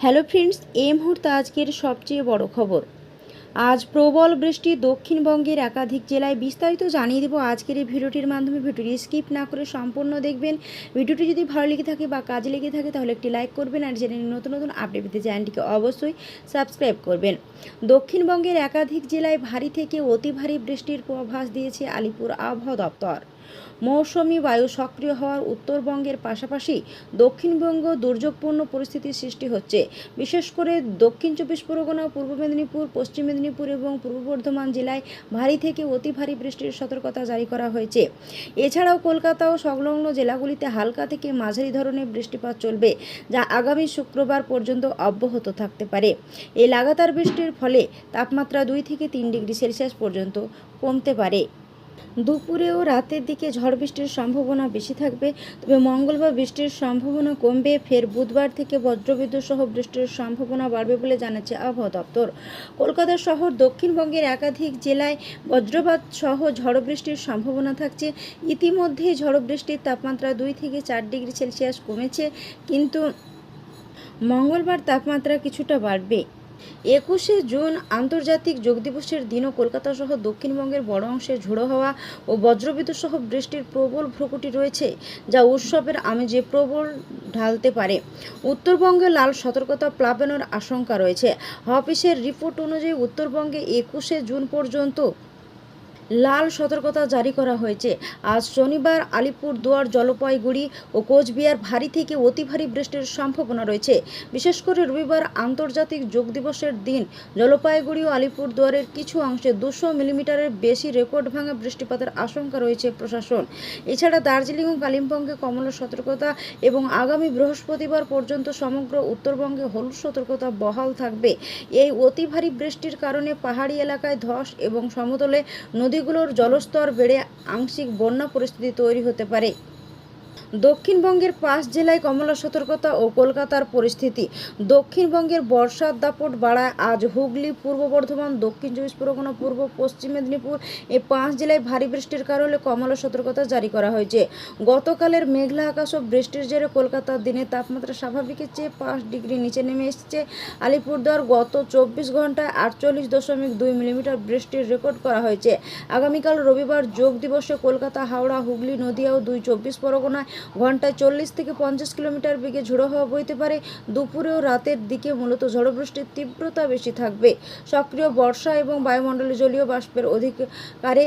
Hello friends, এই মুহূর্তে আজকের সবচেয়ে বড় খবর। আজ প্রবল বৃষ্টি দক্ষিণবঙ্গের একাধিক জেলায়। বিস্তারিত জানিয়ে দেবো আজকের এই ভিডিওটির মাধ্যমে। ভিডিওটি স্কিপ না করে সম্পূর্ণ দেখবেন। ভিডিওটি যদি ভালো লেগে থাকে বা কাজে লেগে থাকে তাহলে একটি লাইক করবেন, আর চ্যানেলের নতুন নতুন আপডেট পেতে চ্যানেলটিকে অবশ্যই সাবস্ক্রাইব করবেন। দক্ষিণবঙ্গের একাধিক জেলায় ভারী থেকে অতি ভারী বৃষ্টির পূর্বাভাস দিয়েছে আলিপুর আবহাওয়া দপ্তর। মৌসুমি বায়ু সক্রিয় হওয়ার উত্তরবঙ্গের পাশাপাশি দক্ষিণবঙ্গ দুর্যোগপূর্ণ পরিস্থিতির সৃষ্টি হচ্ছে। বিশেষ করে দক্ষিণ চব্বিশ পরগনা, পূর্ব মেদিনীপুর, পশ্চিম মেদিনীপুর এবং পূর্ব বর্ধমান জেলায় ভারী থেকে অতি ভারী বৃষ্টির সতর্কতা জারি করা হয়েছে। এছাড়াও কলকাতা ও সংলগ্ন জেলাগুলিতে হালকা থেকে মাঝারি ধরনের বৃষ্টিপাত চলবে, যা আগামী শুক্রবার পর্যন্ত অব্যাহত থাকতে পারে। এই লাগাতার বৃষ্টির ফলে তাপমাত্রা 2 থেকে 3 ডিগ্রি সেলসিয়াস পর্যন্ত কমতে পারে। দুপুরে ও রাতের দিকে ঝড় বৃষ্টির সম্ভাবনা বেশি থাকবে, তবে মঙ্গলবার বৃষ্টির সম্ভাবনা কমবে। ফের বুধবার থেকে বজ্রবিদ্যুৎ সহ বৃষ্টির সম্ভাবনা বাড়বে বলে জানাচ্ছে আবহাওয়া দপ্তর। কলকাতা শহর দক্ষিণবঙ্গের একাধিক জেলায় বজ্রপাত সহ ঝড় বৃষ্টির সম্ভাবনা থাকছে। ইতিমধ্যেই ঝড় বৃষ্টির তাপমাত্রা 2 থেকে 4 ডিগ্রি সেলসিয়াস কমেছে, কিন্তু মঙ্গলবার তাপমাত্রা কিছুটা বাড়বে। 21শে জুন আন্তর্জাতিক যোগ দিবসের দিনও কলকাতা সহ দক্ষিণবঙ্গের বড় অংশে ঝোড়ো হাওয়া ও বজ্রবিদ্যুৎ সহ বৃষ্টির প্রবল ভ্রুকুটি রয়েছে, যা উৎসবের আমেজে প্রবল ঢালতে পারে। উত্তরবঙ্গে লাল সতর্কতা প্লাবনের আশঙ্কা রয়েছে। অফিসের রিপোর্ট অনুযায়ী উত্তরবঙ্গে 21শে জুন পর্যন্ত লাল সতর্কতা জারি করা হয়েছে। আজ শনিবার আলিপুরদুয়ার, জলপাইগুড়ি ও কোচবিহার ভারী থেকে অতি ভারী বৃষ্টির সম্ভাবনা রয়েছে। বিশেষ করে রবিবার আন্তর্জাতিক যোগ দিবসের দিন জলপাইগুড়ি ও আলিপুরদুয়ারের কিছু অংশে 200 মিলিমিটারের বেশি রেকর্ড ভাঙা বৃষ্টিপাতের আশঙ্কা রয়েছে প্রশাসন। এছাড়া দার্জিলিং ও কালিম্পংয়ে কমলা সতর্কতা এবং আগামী বৃহস্পতিবার পর্যন্ত সমগ্র উত্তরবঙ্গে হলুদ সতর্কতা বহাল থাকবে। এই অতি ভারী বৃষ্টির কারণে পাহাড়ি এলাকায় ধস এবং সমতলে নদীগুলোর জলস্তর বেড়ে আংশিক বন্যা পরিস্থিতি তৈরি হতে পারে। দক্ষিণবঙ্গের 5 জেলায় কমলা সতর্কতা ও কলকাতার পরিস্থিতি। দক্ষিণবঙ্গের বর্ষার দাপট বাড়ায়। আজ হুগলি, পূর্ব বর্ধমান, দক্ষিণ চব্বিশ পরগনা, পূর্ব পশ্চিম মেদিনীপুর এই 5 জেলায় ভারী বৃষ্টির কারণে কমলা সতর্কতা জারি করা হয়েছে। গতকালের মেঘলা আকাশ ও বৃষ্টির জেরে কলকাতার দিনের তাপমাত্রা স্বাভাবিকের চেয়ে 5 ডিগ্রি নিচে নেমে এসেছে। আলিপুরদুয়ার গত 24 ঘন্টায় 48.2 মিলিমিটার বৃষ্টির রেকর্ড করা হয়েছে। আগামীকাল রবিবার যোগ দিবসে কলকাতা, হাওড়া, হুগলি, নদিয়া ও 24 পরগনায় ঘন্টায় 40 থেকে 50 কিলোমিটার বেগে ঝোড়ো হাওয়া বইতে পারে। দুপুরে ও রাতের দিকে মূলত ঝড় বৃষ্টির তীব্রতা বেশি থাকবে। সক্রিয় বর্ষা এবং বায়ুমণ্ডলে জলীয় বাষ্পের অধিকারে